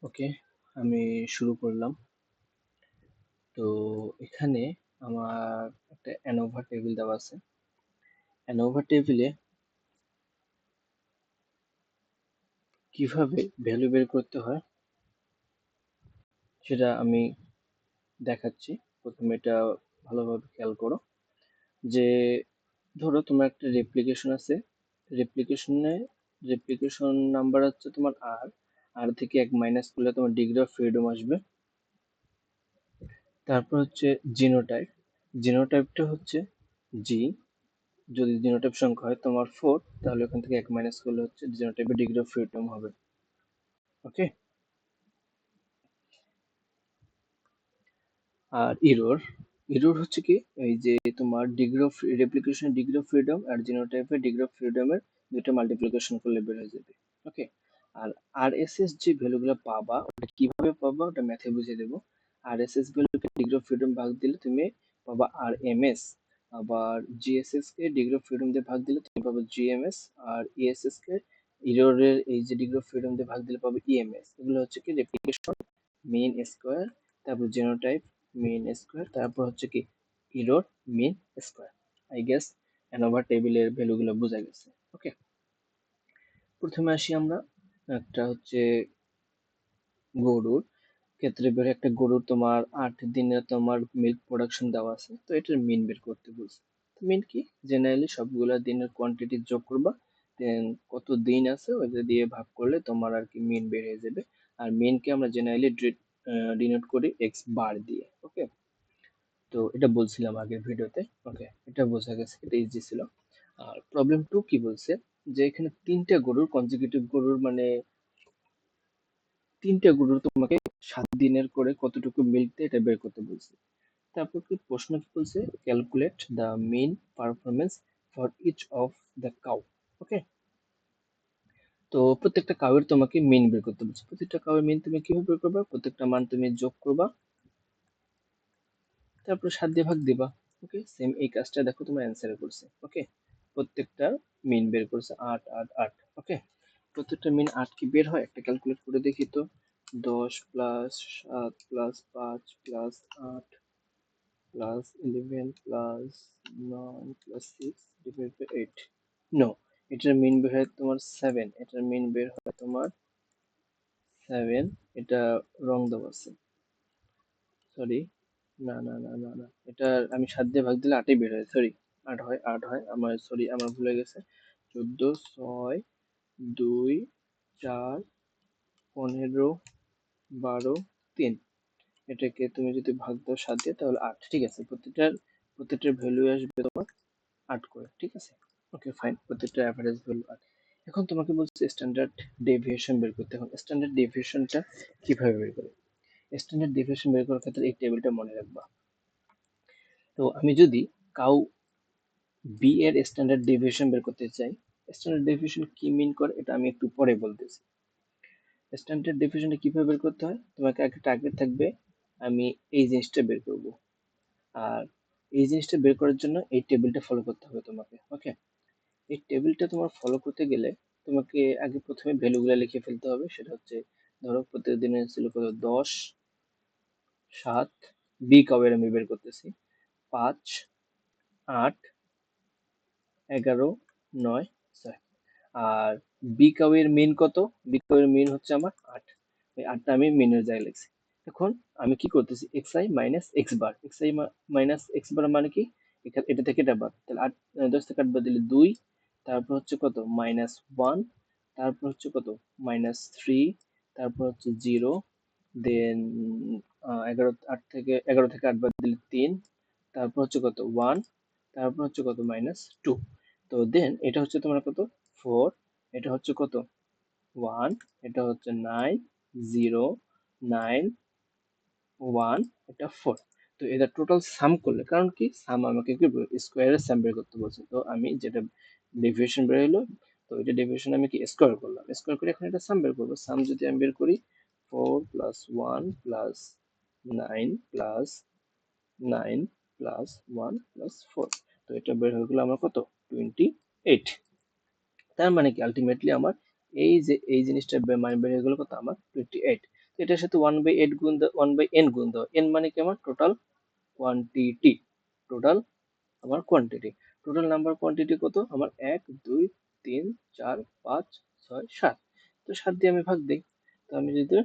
ওকে, আমি শুরু করলাম। তো এখানে আমার একটা অ্যানোভা টেবিল দেওয়া আছে। অ্যানোভা টেবিলে কিভাবে ভ্যালু বের করতে হয় সেটা আমি দেখাচ্ছি। প্রথমে এটা ভালোভাবে খেয়াল করো যে ধরো তোমার একটা রেপ্লিকেশন আছে। রেপ্লিকেশনে রেপ্লিকেশন নাম্বার হচ্ছে তোমার আর থেকে এক মাইনাস করলে তোমার ডিগ্রি অফ ফ্রিডম আসবে। তারপর হচ্ছে জিনোটাইপ। জিনোটাইপটা হচ্ছে জি। যদি জিনোটাইপ সংখ্যা হয় তোমার 4, তাহলে ওখান থেকে এক মাইনাস করলে হচ্ছে জিনোটাইপের ডিগ্রি অফ ফ্রিডম হবে। ওকে। আর ইরর, ইরর হচ্ছে কি এই যে তোমার degree of replication degree of freedom আর জিনোটাইপের ডিগ্রি অফ ফ্রিডমের দুটো মাল্টিপ্লিকেশন করলে বের হয়ে যাবে। ওকে। আর আরএসএস যে ভ্যালুগুলো পাবা ওটা কিভাবে পাবা ওটা ম্যাথে বুঝিয়ে দেবো। আরএসএস ভ্যালুকে ডিগ্রি অফ ফ্রিডম ভাগ দিলে তুমি পাবা আরএমএস। আবার GSS K degree of freedom দিয়ে ভাগ দিলে তুমি পাবে জিএমএস। আর ইএসএস কে ইররের এই যে ডিগ্রি অফ ফ্রিডম দিয়ে ভাগ দিলে পাবে ইএমএস। এগুলো হচ্ছে কি রেপ্লিকেশন মিন স্কোয়ার, তারপর জিনোটাইপ মিন স্কোয়ার, তারপর হচ্ছে কি error mean square. I guess ANOVA টেবিলের ভ্যালুগুলো বোঝা গেছে। ওকে, প্রথমে আসি আমরা। একটা হচ্ছে গরুর ক্ষেত্রে বের একটা গরুর তোমার 8 দিনে তোমার মিল্ক প্রোডাকশন দেওয়া আছে, তো এটার মিন বের করতে বলছে। তো মিন কি, জেনারেলি সবগুলা দিনের কোয়ান্টিটি যোগ করবা, দেন কত দিন আছে ওইটা দিয়ে ভাগ করলে তোমার আর কি মিন বের হয়ে যাবে। আর মিনকে আমরা জেনারেলি ডিনোট করি এক্স বার দিয়ে। ওকে, তো এটা বলছিলাম আগের ভিডিওতে। ওকে, এটা বোঝা গেছে, এটা ইজি ছিল। আর প্রবলেম 2 কি বলছে, যে এখানে তিনটা গরুর কনজিকিউটিভ গরুর মানে তিনটা গরুর তোমাকে 7 দিনের করে কতটুকু মিল্ক দেয় এটা বের করতে বলছে। তারপর কি প্রশ্ন কি বলছে, calculate the mean performance for each of the cow. Okay, তো প্রত্যেকটা কাউয়ের তোমাকে মিন বের করতে বলছে। প্রত্যেকটা কাউয়ের মিন তুমি কিভাবে বের করবা, প্রত্যেকটা মান তুমি যোগ করবা, তারপর 7 দিয়ে ভাগ দিবা। ওকে, সেম এই কাজটা দেখো তোমার অ্যান্সারে করছে। ওকে, প্রত্যেকটা মিন বের করছে 8 8 8। ওকে, প্রত্যেকটা মিন 8 কি বের হয় একটা ক্যালকুলেট করে দেখি তো। 10 plus 7 plus 5 plus 8 plus 11 plus 9 plus 6 divide by 8। No, এটার মিন বের হয় তোমার 7। এটার মিন বের হয় তোমার 7। এটা রং দেওয়া আছে, সরি। না না না না না, এটা আমি 7 দিয়ে ভাগ দিলে 8ই বের হয়, সরি। 8 হয়, 8 হয় আমার, সরি আমার ভুলে গেছে। 14 6 2 4 15 12 3। এটাকে তুমি যদি ভাগ দাও 7 দিয়ে তাহলে 8। ঠিক আছে, প্রত্যেকটার ভ্যালু আসবে তোমার 8 করে। ঠিক আছে, ওকে ফাইন, প্রত্যেকটা অ্যাভারেজ ভ্যালু 8। এখন তোমাকে বলছে স্ট্যান্ডার্ড ডেভিয়েশন বের করতে। এখন স্ট্যান্ডার্ড ডেভিয়েশনটা কিভাবে বের করে, স্ট্যান্ডার্ড ডেভিয়েশন বের করার ক্ষেত্রে এই টেবিলটা মনে রাখবা। তো আমি যদি কাউ বি এর স্ট্যান্ডার্ড ডেভিয়েশন বের করতে চাই, স্ট্যান্ডার্ড ডেভিয়েশন কি মিন করে এটা আমি একটু পরে বলতেছি। স্ট্যান্ডার্ড ডেভিয়েশনটা কিভাবে বের করতে হয়, তোমাকে একটা টার্গেট থাকবে, আমি এই জিনিসটা বের করব। আর এই জিনিসটা বের করার জন্য এই টেবিলটা ফলো করতে হবে তোমাকে। ওকে, এই টেবিলটা তোমার ফলো করতে গেলে তোমাকে আগে প্রথমে ভ্যালুগুলো লিখে ফেলতে হবে। সেটা হচ্ছে ধরো প্রত্যেকদিনের ছিল কত, 10 7, বি কাউয়ের আমি বের করতেছি 5 8 11 9 6। আর বি কাউয়ের মিন কত, বি কাউয়ের মিন হচ্ছে আমার 8। এই 8টা আমি মিনের জায়গায় লিখছি। এখন আমি কি করতেছি, x i minus x bar. X i minus x bar মানে কি, এটা থেকে এটা বাদ, তাহলে 10 থেকে 8 বাদ দিলে 2। তারপর হচ্ছে কত, -1। তারপর হচ্ছে কত, -3। তারপর হচ্ছে 0। দেন 11 থেকে 8 বাদ দিলে 3। তারপর হচ্ছে কত, 1। তারপর হচ্ছে কত, -2। তো দেন এটা হচ্ছে তোমার কত, 4। এটা হচ্ছে কত, 1। এটা হচ্ছে 9 0 9 1। এটা 4। তো এটা টোটাল সাম করলে, কারণ কি সাম আমাকে কি স্কোয়ারের সাম বের করতে বলছে, তো আমি যেটা ডেভিয়েশন বের হলো, তো এটা ডেভিয়েশন আমি কি স্কোয়ার করলাম, স্কোয়ার করে এখন এটা সাম বের করবো। সাম যদি আমি বের করি 4 plus 1 plus 9 plus 9 plus 1 plus 4, তো এটা বের হয়ে গেলো আমার কত, 28। তার মানে কি আলটিমেটলি আমার এই যে এই জিনিসটা মানে বের হয়ে গেল কত, আমার 28। এটার সাথে 1/8 গুণ দাও, 1/n গুণ দাও। n মানে কি আমার টোটাল কোয়ান্টিটি, টোটাল আমার কোয়ান্টিটি, টোটাল নাম্বার কোয়ান্টিটি কত আমার 1 2 3 4 5 6 7। তো 7 দিয়ে আমি ভাগ দিই। তো আমি যদি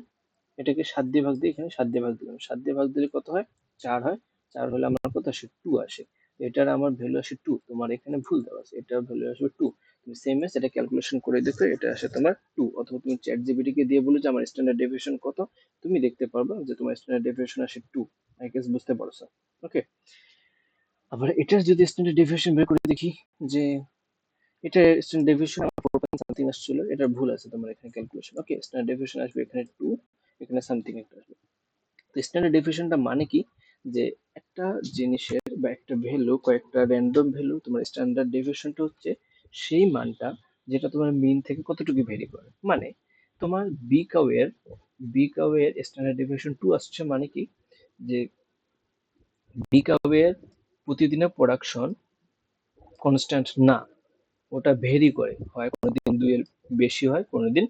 এটাকে 7 দিয়ে ভাগ দিই, এখানে 7 দিয়ে ভাগ দিলাম, 7 দিয়ে ভাগ দিলে কত হয় 4 হয়। 4 হলে আমার কত আসে 2 আসে। এটার আমার ভ্যালু আসে 2, তোমার এখানে ভুল দেওয়া আছে, এটার ভ্যালু আসবে 2। তুমি সেম এস এটা ক্যালকুলেশন করে দেখো, এটা আসে তোমার 2। অথবা তুমি চ্যাট জিপিটি কে দিয়ে বলো যে আমার স্ট্যান্ডার্ড ডেভিয়েশন কত, তুমি দেখতে পারবে যে তোমার স্ট্যান্ডার্ড ডেভিয়েশন আসে 2। আই গেস বুঝতে পারছো? ওকে, আবার এটার যদি স্ট্যান্ডার্ড ডেভিয়েশন বের করে দেখি, যে এটা স্ট্যান্ডার্ড ডেভিয়েশন 4 সামথিং আসছিল, এটা ভুল আছে তোমার এখানে ক্যালকুলেশন। ওকে, স্ট্যান্ডার্ড ডেভিয়েশন আসবে এখানে 2, এখানে সামথিং একটা আসবে। তো স্ট্যান্ডার্ড ডেভিয়েশনটা মানে কি, যে একটা জিনিসের বা একটা ভ্যালু, কয়েকটা র্যান্ডম ভ্যালু, তোমার স্ট্যান্ডার্ড ডেভিয়েশনটা হচ্ছে সেই মানটা যেটা তোমার মিন থেকে কতটুকু ভেরি করে। মানে তোমার বি কাউ এর স্ট্যান্ডার্ড ডেভিয়েশন 2 আসছে, মানে কি যে বি কাউ এর প্রতিদিনের প্রোডাকশন কনস্ট্যান্ট না, ওটা ভেরি করে, হয় কোনোদিন 2 এর বেশি হয়, কোনোদিন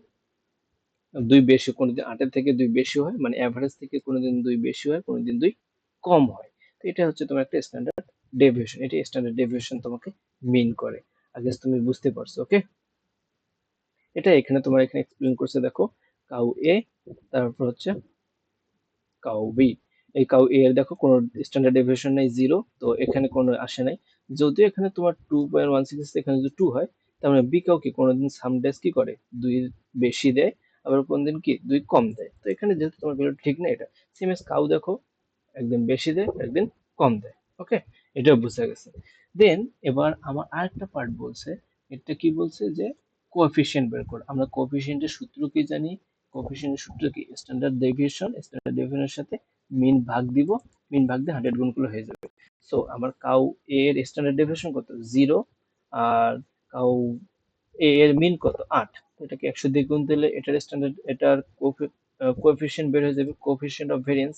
2 বেশি, কোনোদিন 8 এর থেকে 2 বেশি হয়, মানে অ্যাভারেজ থেকে কোনোদিন 2 বেশি হয়, কোনোদিন 2 কম হয়। তো এটা হচ্ছে তোমার একটা স্ট্যান্ডার্ড ডেভিয়েশন, এটা স্ট্যান্ডার্ড ডেভিয়েশন তোমাকে মিন করে। আগে তুমি বুঝতে পারছো? ওকে, এটা এখানে তোমার এখানে এক্সপ্লেন করছে, দেখো কাউ এ, তারপর হচ্ছে কাউ বি। এই কাউ এ এর দেখো কোনো স্ট্যান্ডার্ড ডেভিয়েশন নাই, 0, তো এখানে কোনো আসে নাই। যদিও এখানে তোমার 2.16, এখানে যদি 2 হয়, তার মানে বি কাউ কি কোনোদিন সামডেজ কি করে 2 বেশি দেয়, আবার কোনদিন কি 2 কম দেয়। তো এখানে যেহেতু তোমার ভ্যালু ঠিক না, এটা সেম এস কাউ দেখো একদিন বেশি দেয়, একদিন কম দেয়। ওকে, এটাও বুঝা গেছে। দেন এবার আমার আরেকটা পার্ট বলছে, এটা কি বলছে যে কোএফিসিয়েন্ট বের কর। আমরা কোএফিসিয়েন্টের সূত্র কি জানি? কোএফিসিয়েন্টের সূত্র কি স্ট্যান্ডার্ড ডেভিয়েশনের সাথে মিন ভাগ দিব, মিন ভাগ দিয়ে 100 গুণ করলে হয়ে যাবে। সো আমার কাউ এ এর স্ট্যান্ডার্ড ডেভিয়েশন কত 0, আর কাউ এ এর মিন কত 8। তো এটাকে 100 দিয়ে গুণ দিলে এটার স্ট্যান্ডার্ড, এটার কোএফিসিয়েন্ট বের হয়ে যাবে, কোএফিসিয়েন্ট অফ ভেরিয়েন্স,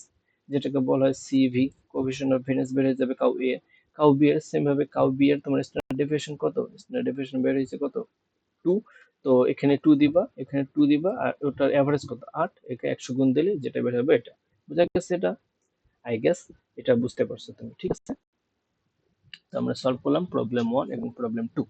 যেটাকে বলা হয় সিভি, কোএফিসিয়েন্ট অফ ভেরিয়েন্স বের হয়ে যাবে কাউ এ। কাউ বি এর সেম ভাবে কাউ বি এর তোমার স্ট্যান্ডার্ড ডেভিয়েশন কত, স্ট্যান্ডার্ড ডেভিয়েশন বের হয়েছে কত 2। তো এখানে 2 দিবা, এখানে 2 দিবা, আর ওটার এভারেজ কত 8, একে 100 গুণ দিলে যেটা বের হবে এটা। বুঝা গেছে? এটা আই গেস এটা বুঝতে পারছো তুমি, ঠিক আছে? তো আমরা সলভ করলাম প্রবলেম 1 এবং প্রবলেম 2।